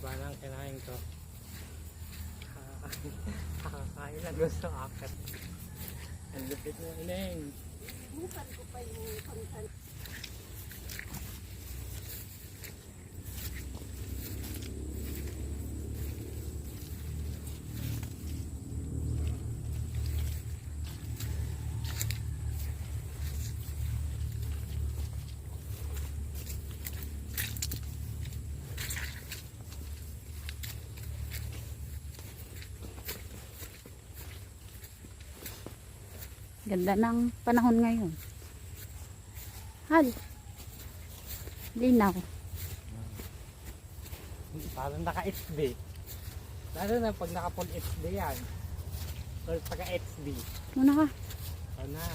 Haba ng kinain ko. Kakakain na gusto akit. Ang lupit mo, Ineng. Bukan ko pa yung pangkan. Ganda ng panahon ngayon. Hal. Linaw. Parang naka-HD. Lalo na pag naka-full HD yan. Or pagka-HD. Muna ka. Ano na.